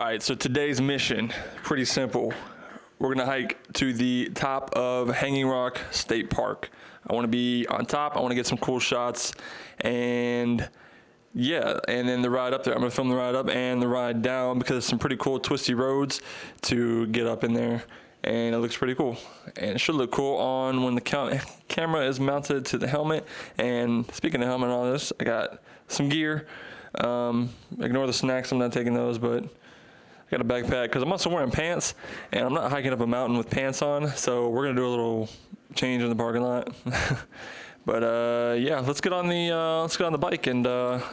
All right, so today's mission, pretty simple. We're gonna hike to the top of Hanging Rock State Park. I wanna be on top, I wanna get some cool shots, and yeah, and then the ride up there, I'm gonna film the ride up and the ride down because there's some pretty cool twisty roads to get up in there, and it looks pretty cool. And it should look cool on when the camera is mounted to the helmet. And speaking of helmet and all this, I got some gear. Ignore the snacks, I'm not taking those, but I got a backpack because I'm also wearing pants and I'm not hiking up a mountain with pants on, so we're gonna do a little change in the parking lot. But yeah, let's get on the bike and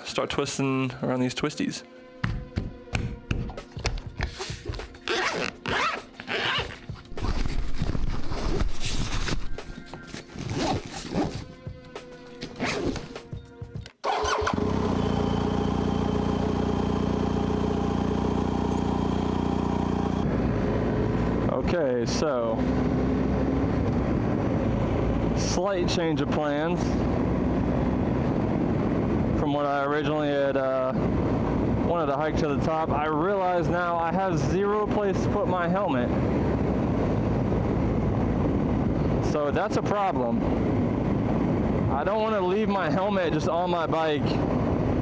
start twisting around these twisties. Okay, so slight change of plans from what I originally had wanted to hike to the top. I realize now I have zero place to put my helmet, so that's a problem. I don't want to leave my helmet just on my bike,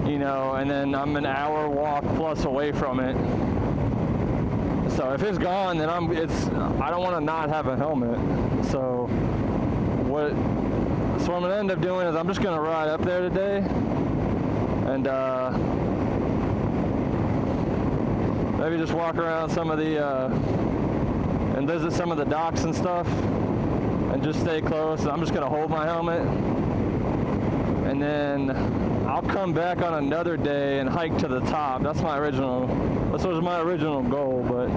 you know, and then I'm an hour walk plus away from it. So if it's gone, then I don't want to not have a helmet. So what I'm gonna end up doing is I'm just gonna ride up there today and maybe just walk around some of the and visit some of the docks and stuff, and just stay close. I'm just gonna hold my helmet, and then I'll come back on another day and hike to the top. This was my original goal, but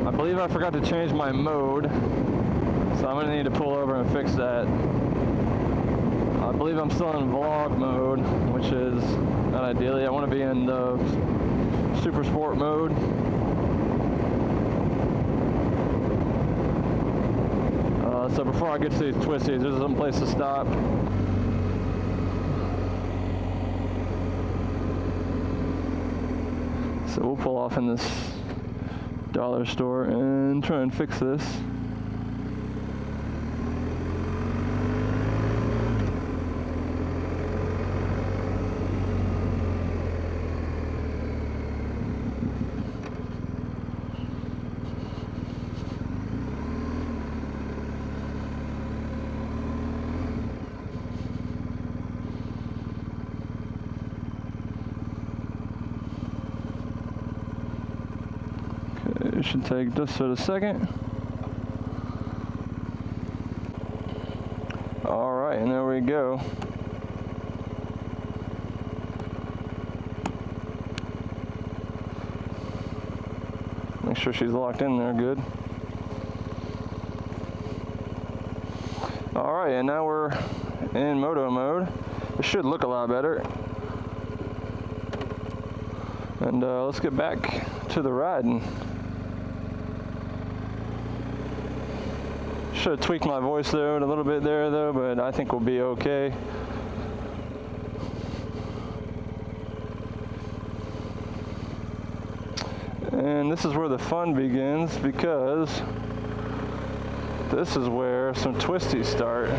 I believe I forgot to change my mode, so I'm gonna need to pull over and fix that. I believe I'm still in vlog mode, which is not ideally. I want to be in the super sport mode. So before I get to these twisties, there's some place to stop. So we'll pull off in this dollar store and try and fix this. It should take just a second. All right, and there we go. Make sure she's locked in there good. All right, and now we're in moto mode. It should look a lot better. And let's get back to the riding. Should have tweaked my voice there a little bit there though, but I think we'll be okay. And this is where the fun begins, because this is where some twisties start.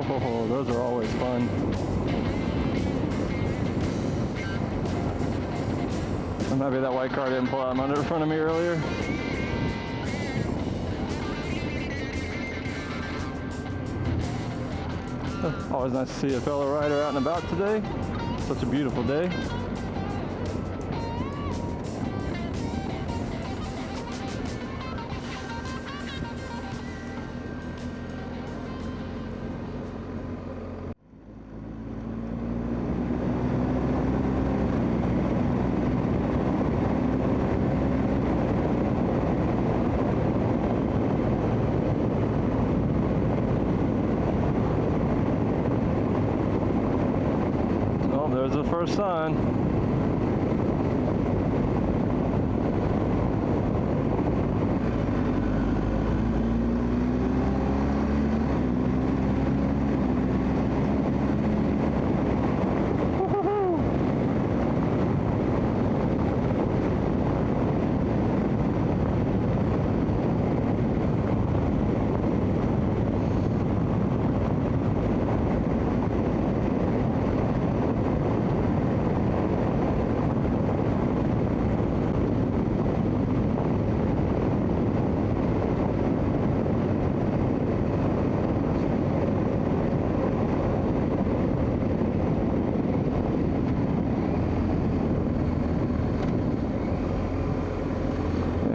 Oh, those are always fun. I'm happy that white car didn't pull out in front of me earlier. Always nice to see a fellow rider out and about today. Such a beautiful day. There's the first sign.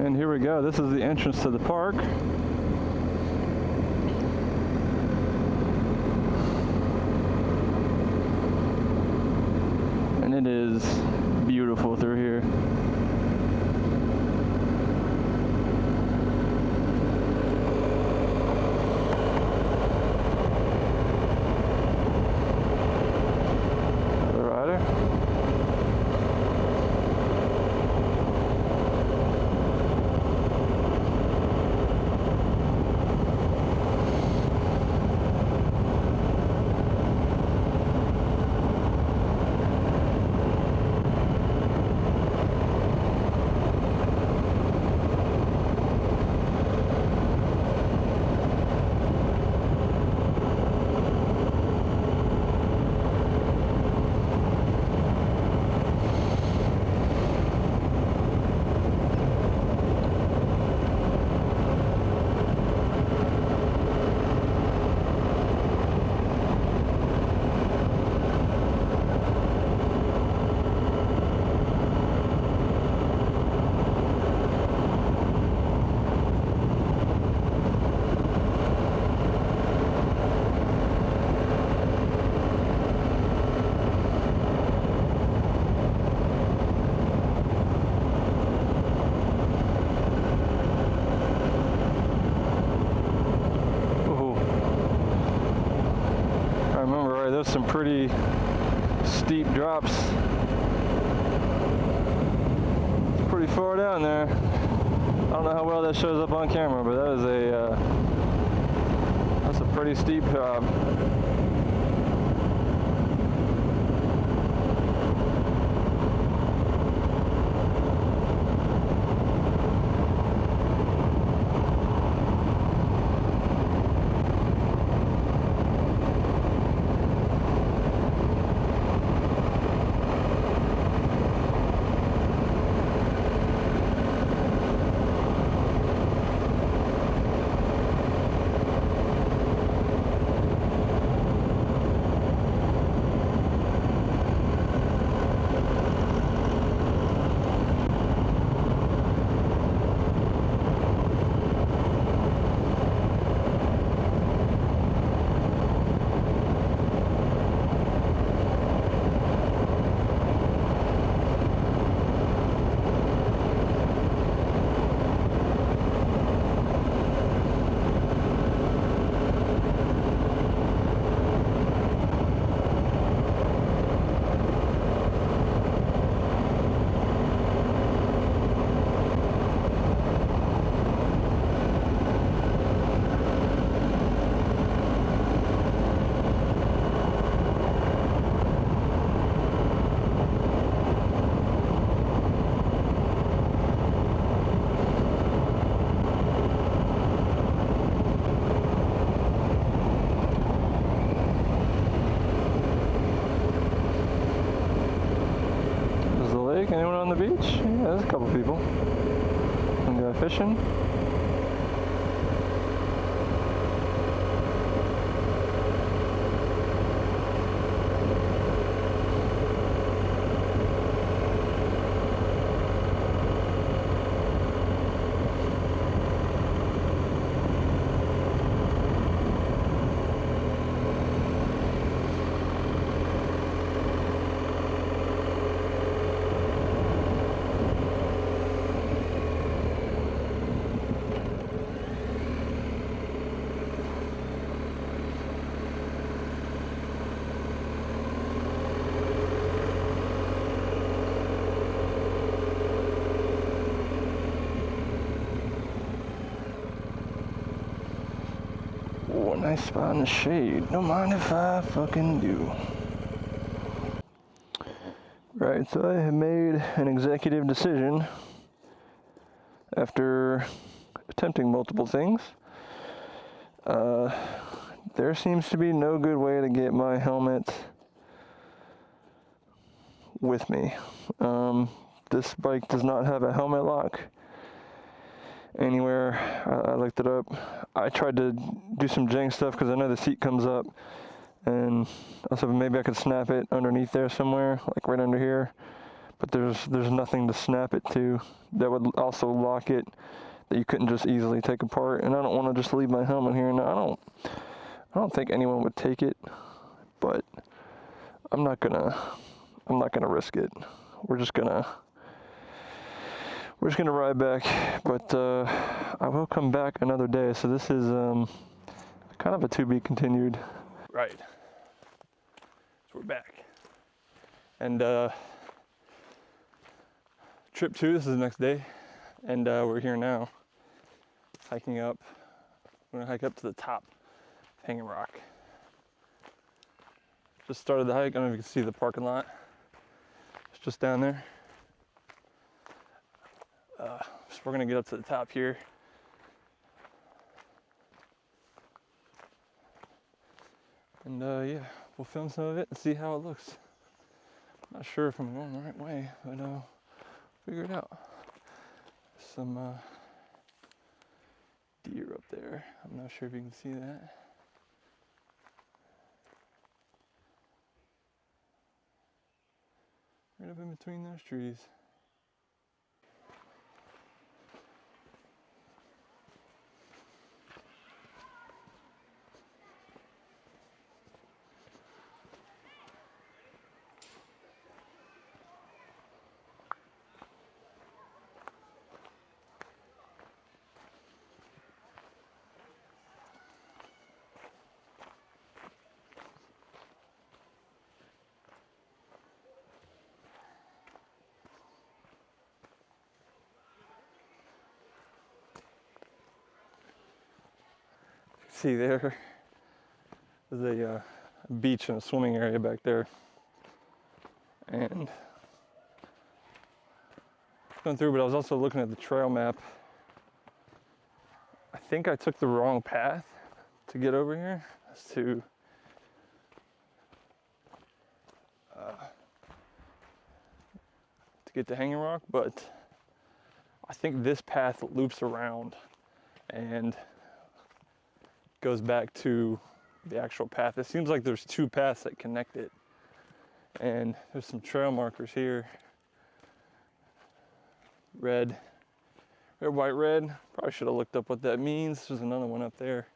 And here we go. This is the entrance to the park. And it is beautiful through here. There's some pretty steep drops. It's pretty far down there. I don't know how well that shows up on camera, but that is that's a pretty steep drop. the beach? Yeah, there's a couple people. One guy fishing. Oh, nice spot in the shade. Don't mind if I fucking do. Right, so I have made an executive decision after attempting multiple things. There seems to be no good way to get my helmet with me. This bike does not have a helmet lock anywhere. I looked it up. I tried to do some jank stuff because I know the seat comes up, and also maybe I could snap it underneath there somewhere, like right under here. But there's nothing to snap it to that would also lock it, that you couldn't just easily take apart. And I don't want to just leave my helmet here. And I don't think anyone would take it, but I'm not gonna risk it. We're just gonna ride back, but I will come back another day. So this is kind of a to be continued. Right. So we're back, and trip 2. This is the next day, and we're here now, hiking up. We're gonna hike up to the top, Hanging Rock. Just started the hike. I don't know if you can see the parking lot. It's just down there. So we're gonna get up to the top here. And yeah, we'll film some of it and see how it looks. I'm not sure if I'm going the right way, but figure it out. Some deer up there. I'm not sure if you can see that. Right up in between those trees. See there's a beach and a swimming area back there, and going through, but I was also looking at the trail map. I think I took the wrong path to get over here, as to get to Hanging Rock, but I think this path loops around and goes back to the actual path. It seems like there's 2 paths that connect it, and there's some trail markers here. Red, white, red. Probably should have looked up what that means. There's another one up there.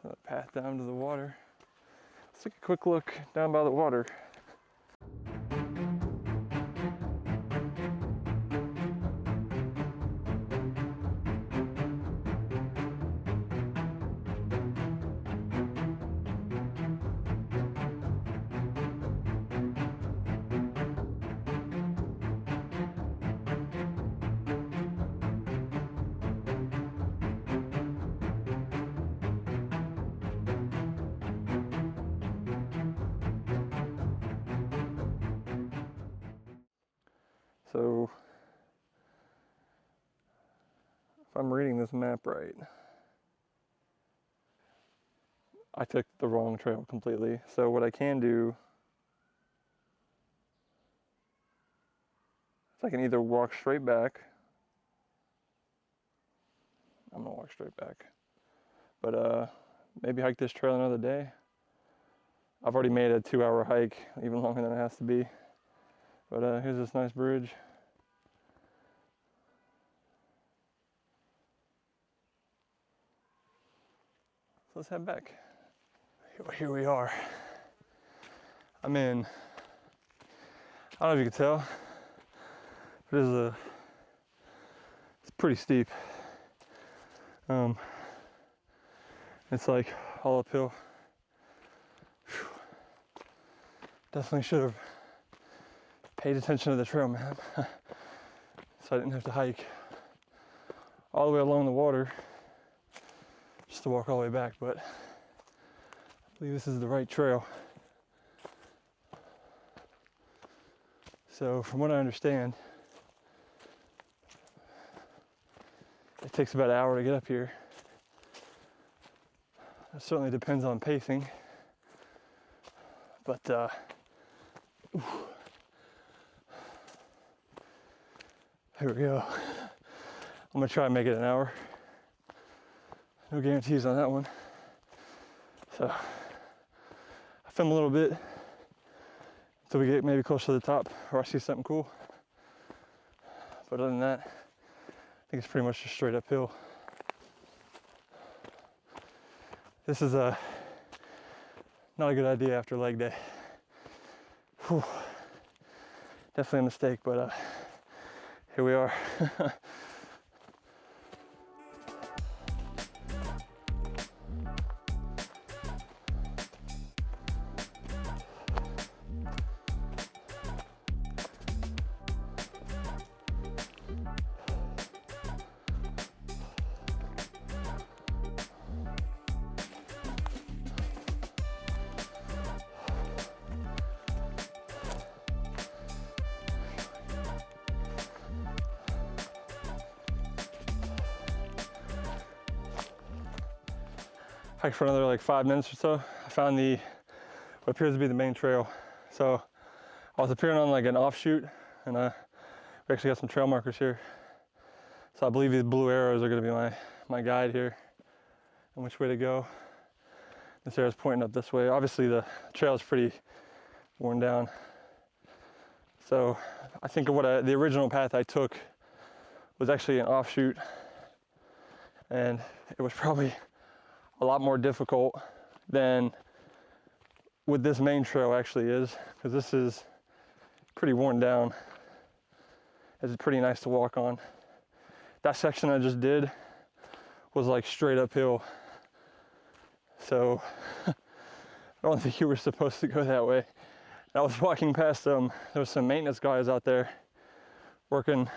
A path down to the water. Let's take a quick look down by the water. So, if I'm reading this map right, I took the wrong trail completely. So what I can do I can either walk straight back. I'm gonna walk straight back. But maybe hike this trail another day. I've already made a 2-hour hike, even longer than it has to be. But here's this nice bridge. So let's head back. Here we are. I'm in, I don't know if you can tell, but it's pretty steep. It's like all uphill. Whew. Definitely should have paid attention to the trail map so I didn't have to hike all the way along the water just to walk all the way back, but I believe this is the right trail. So from what I understand, it takes about an hour to get up here. It certainly depends on pacing, but here we go. I'm gonna try and make it an hour. No guarantees on that one. So I film a little bit until we get maybe close to the top or I see something cool. But other than that, I think it's pretty much just straight uphill. This is not a good idea after leg day. Whew. Definitely a mistake, but here we are. Hiked for another like 5 minutes or so. I found what appears to be the main trail. So I was appearing on like an offshoot, and we actually got some trail markers here. So I believe these blue arrows are gonna be my guide here and which way to go. This arrow's pointing up this way. Obviously the trail is pretty worn down. So I think the original path I took was actually an offshoot, and it was probably a lot more difficult than what this main trail actually is, because this is pretty worn down. It's pretty nice to walk on. That section I just did was like straight uphill. So I don't think you were supposed to go that way. I was walking past there was some maintenance guys out there working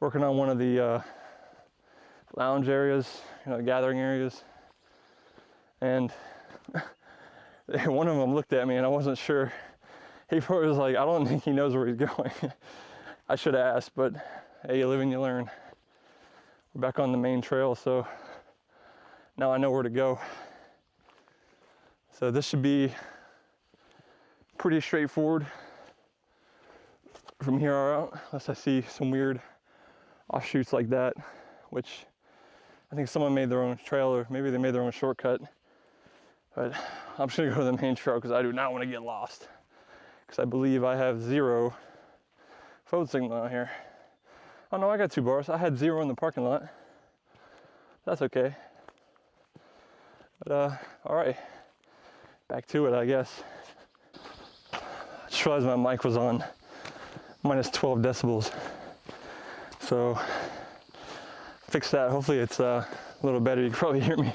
on one of the lounge areas, gathering areas. And one of them looked at me and I wasn't sure. He probably was like, I don't think he knows where he's going. I should have asked, but hey, you live and you learn. We're back on the main trail, so now I know where to go. So this should be pretty straightforward from here out, unless I see some weird offshoots like that, which I think someone made their own trail, or maybe they made their own shortcut. But I'm just gonna go to the main trail because I do not want to get lost, because I believe I have 0 phone signal out here. Oh no, I got 2 bars. I had 0 in the parking lot. That's okay. But all right, back to it, I guess. I just realized my mic was on minus 12 decibels. So fix that. Hopefully it's a little better. You can probably hear me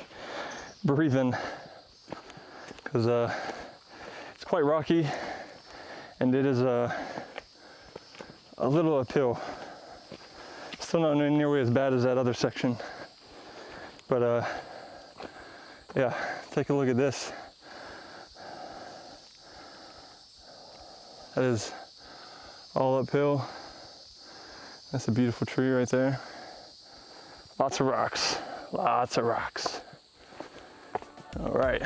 breathing because it's quite rocky and it is a little uphill. Still not nearly as bad as that other section, but yeah, take a look at this. That is all uphill. That's a beautiful tree right there. Lots of rocks, lots of rocks. All right.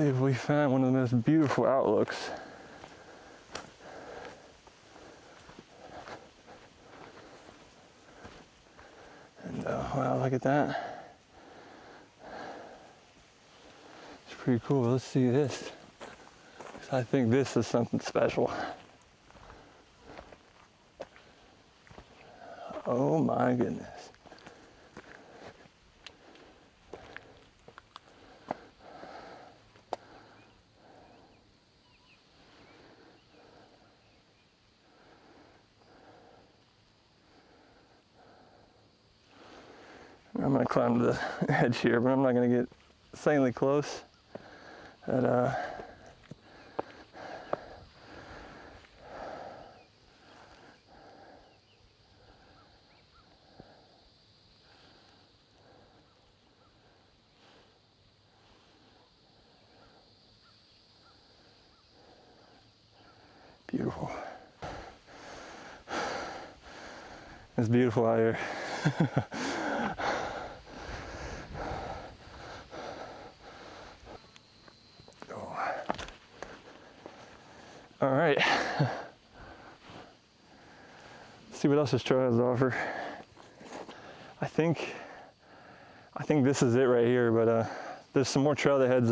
believe we found one of the most beautiful outlooks. And wow, look at that. It's pretty cool. Let's see this. I think this is something special. Oh my goodness. I'm gonna climb to the edge here, but I'm not gonna get insanely close. But, beautiful. It's beautiful out here. All right. Let's see what else this trail has to offer. I think this is it right here, but there's some more trail that heads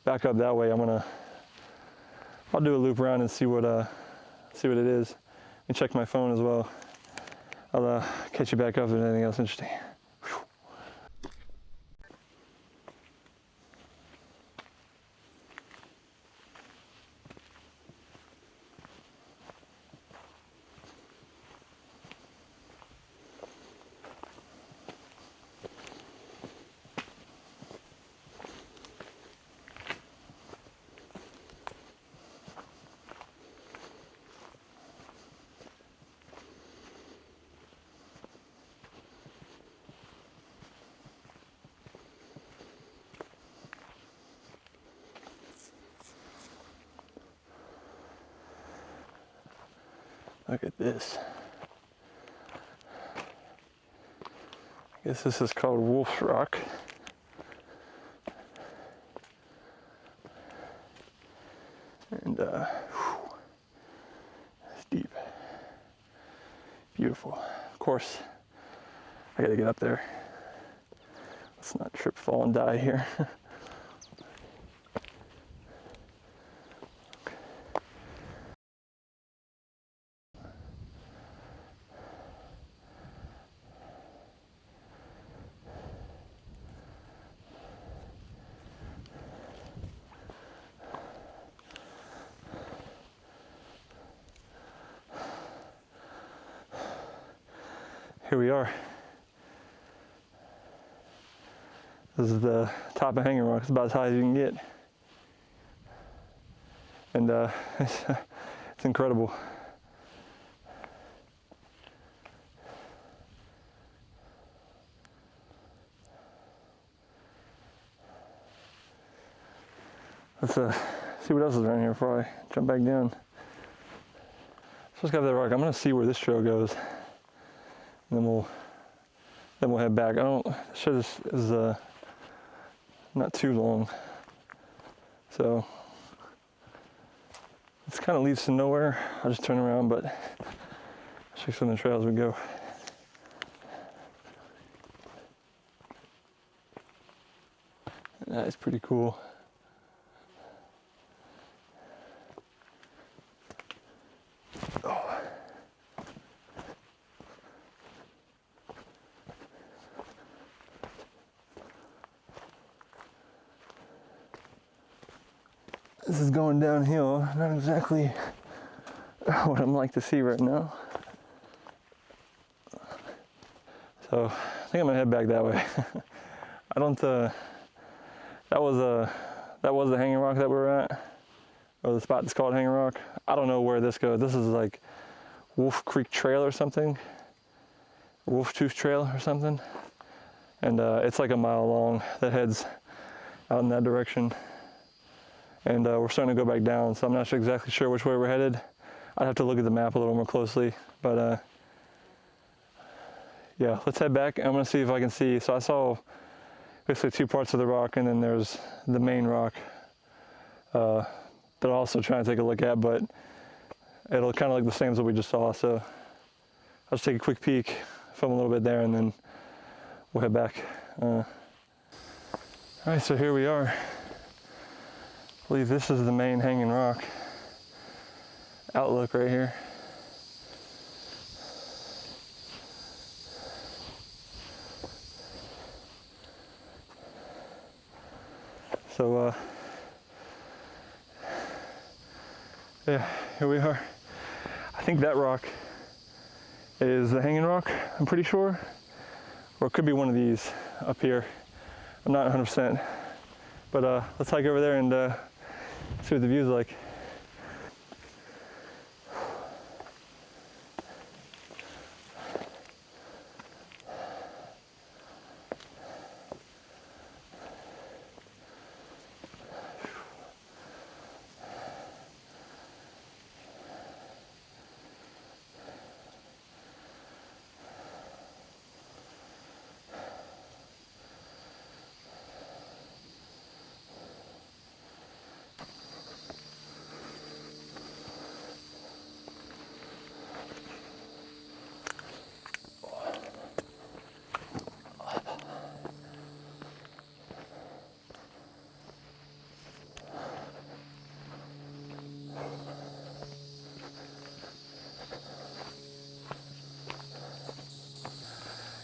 back up that way. I'll do a loop around and see what it is. And check my phone as well. I'll catch you back up with anything else interesting. Whew. Look at this. I guess this is called Wolf's Rock. And it's deep. Beautiful. Of course, I gotta get up there. Let's not trip, fall, and die here. Here we are. This is the top of Hanging Rock. It's about as high as you can get. And it's incredible. Let's see what else is around here before I jump back down. So let's go up that rock. I'm gonna see where this trail goes. And then we'll head back. This is not too long. So this kind of leads to nowhere. I'll just turn around, but I'll check some of the trails we go. That is pretty cool. This is going downhill, not exactly what I'm like to see right now. So I think I'm gonna head back that way. I don't, that was the Hanging Rock that we're at, or the spot that's called Hanging Rock. I don't know where this goes. This is like Wolf Creek Trail or something, Wolf Tooth Trail or something. And it's like a mile long that heads out in that direction. And we're starting to go back down, so I'm not exactly sure which way we're headed. I'd have to look at the map a little more closely, but yeah, let's head back. I'm gonna see if I can see. So I saw basically two parts of the rock, and then there's the main rock that I'll also try and take a look at, but it'll kind of look the same as what we just saw. So I'll just take a quick peek, film a little bit there, and then we'll head back. All right, so here we are. I believe this is the main hanging rock outlook right here. So yeah, here we are. I think that rock is the hanging rock, I'm pretty sure. Or it could be one of these up here. I'm not 100%. But let's hike over there and see what the view's like.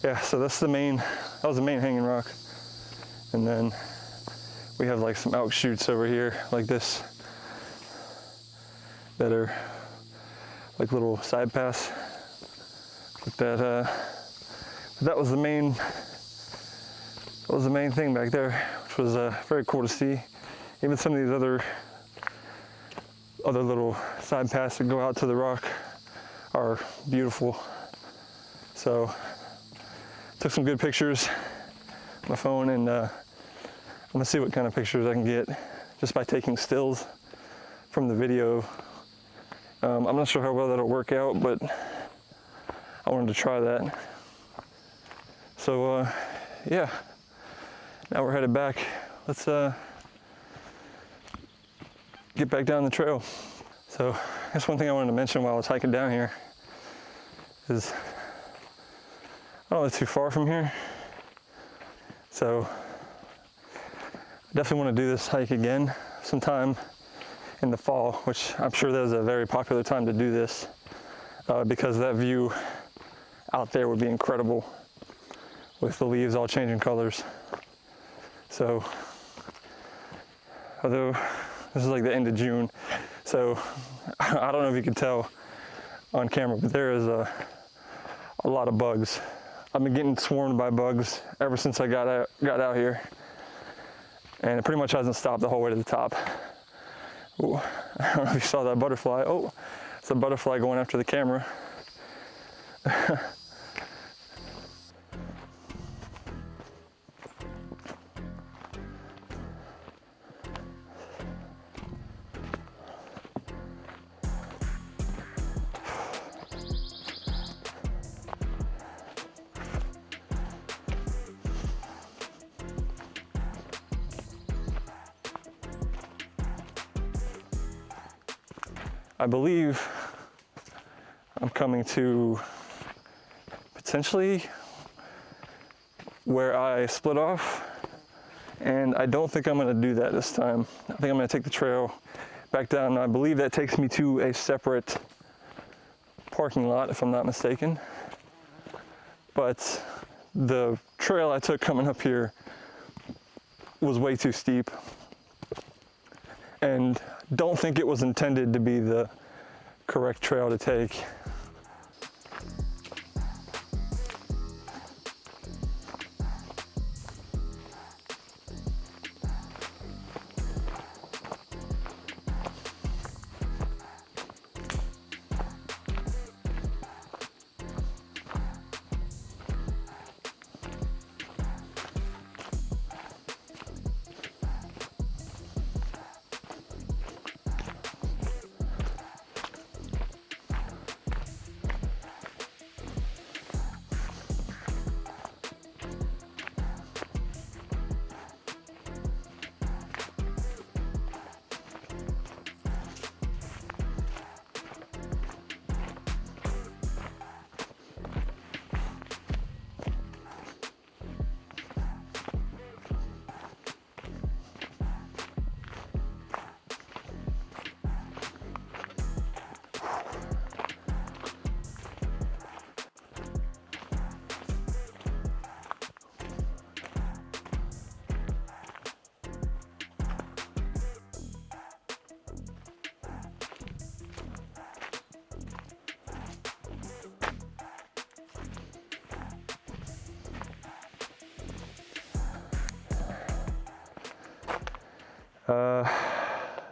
Yeah, so that was the main hanging rock. And then we have like some outshoots over here like this that are like little side paths. But that was the main thing back there, which was very cool to see. Even some of these other little side paths that go out to the rock are beautiful. So took some good pictures on my phone, and I'm gonna see what kind of pictures I can get just by taking stills from the video. I'm not sure how well that'll work out, but I wanted to try that. So yeah, now we're headed back. Let's get back down the trail. So I guess one thing I wanted to mention while I was hiking down here is I don't live too far from here, so I definitely want to do this hike again sometime in the fall, which I'm sure there's a very popular time to do this because that view out there would be incredible with the leaves all changing colors. So, although this is like the end of June, so I don't know if you can tell on camera, but there is a lot of bugs. I've been getting swarmed by bugs ever since I got out here, and it pretty much hasn't stopped the whole way to the top. Ooh, I don't know if you saw that butterfly. Oh, it's a butterfly going after the camera. I believe I'm coming to potentially where I split off, and I don't think I'm gonna do that this time. I think I'm gonna take the trail back down. I believe that takes me to a separate parking lot, if I'm not mistaken. But the trail I took coming up here was way too steep, and don't think it was intended to be the correct trail to take.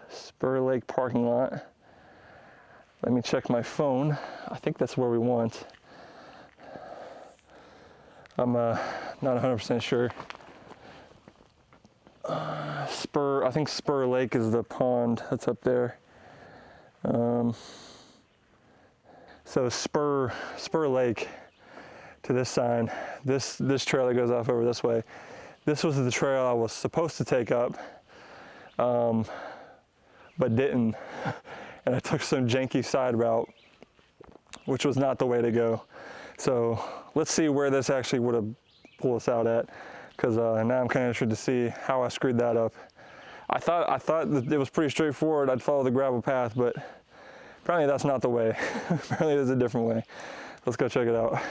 Spur Lake parking lot. Let me check my phone. I think that's where we want. I'm not 100% sure. I think Spur Lake is the pond that's up there. So Spur Lake to this sign. This trail that goes off over this way. This was the trail I was supposed to take up, but didn't. And I took some janky side route, which was not the way to go. So let's see where this actually would have pulled us out at, because now I'm kind of interested to see how I screwed that up. I thought that it was pretty straightforward. I'd follow the gravel path, but apparently that's not the way. Apparently there's a different way. Let's go check it out.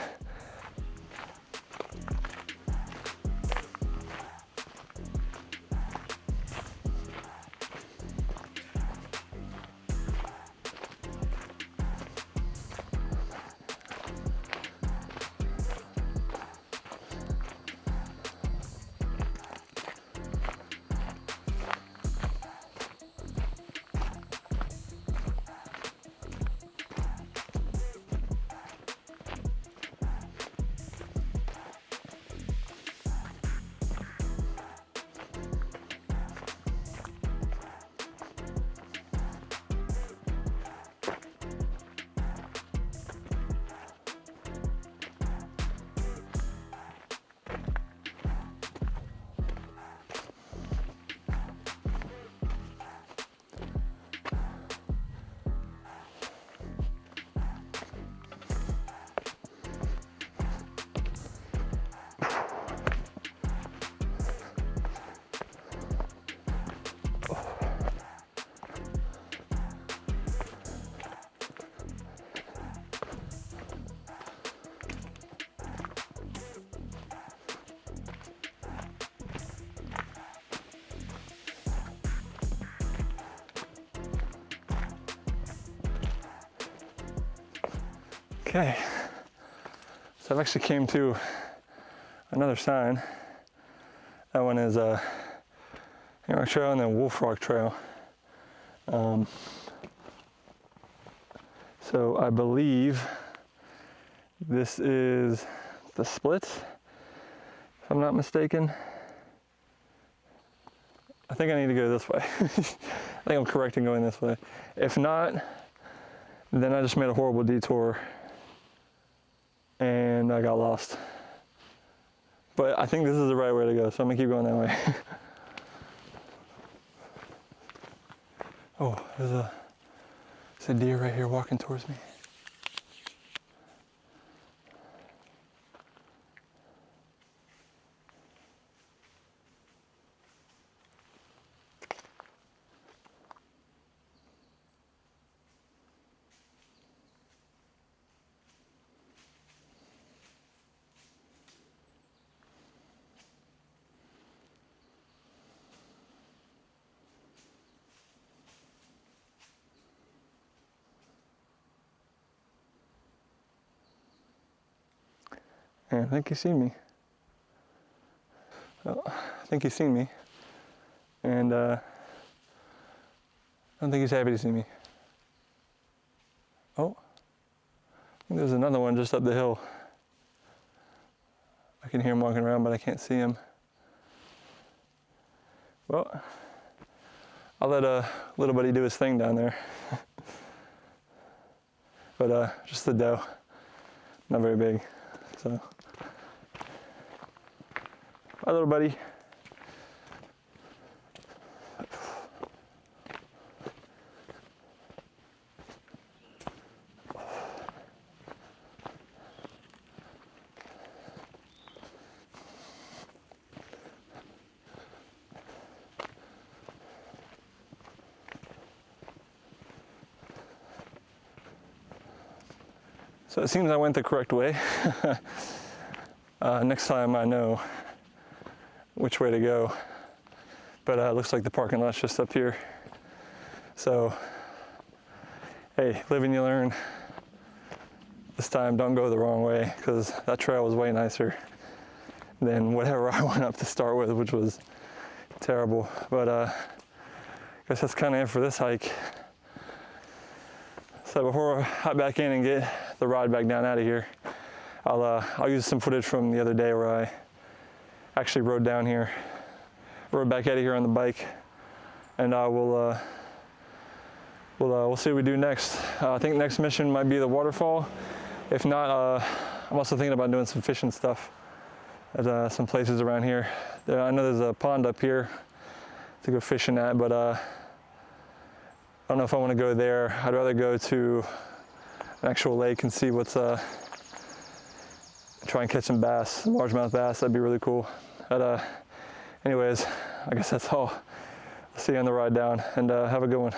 Okay, so I've actually came to another sign. That one is Hanging Rock Trail and then Wolf Rock Trail. So I believe this is the splits, if I'm not mistaken. I think I need to go this way. I think I'm correct in going this way. If not, then I just made a horrible detour and I got lost. But I think this is the right way to go, so I'm gonna keep going that way. Oh, there's a deer right here walking towards me. Yeah, I think he's seen me. Well, I think he's seen me. And I don't think he's happy to see me. Oh, I think there's another one just up the hill. I can hear him walking around, but I can't see him. Well, I'll let little buddy do his thing down there. But just the doe, not very big, so. Bye, little buddy. So it seems I went the correct way. Next time I know which way to go. But it looks like the parking lot's just up here. So, hey, live and you learn. This time don't go the wrong way, because that trail was way nicer than whatever I went up to start with, which was terrible. But guess that's kind of it for this hike. So before I hop back in and get the rod back down out of here, I'll use some footage from the other day where I actually rode down here, rode back out of here on the bike, and we'll see what we do next. I think next mission might be the waterfall. If not, I'm also thinking about doing some fishing stuff at some places around here. I know there's a pond up here to go fishing at, but I don't know if I want to go there. I'd rather go to an actual lake and see what's, try and catch some bass, some largemouth bass. That'd be really cool. But anyways, I guess that's all. I'll see you on the ride down, and have a good one.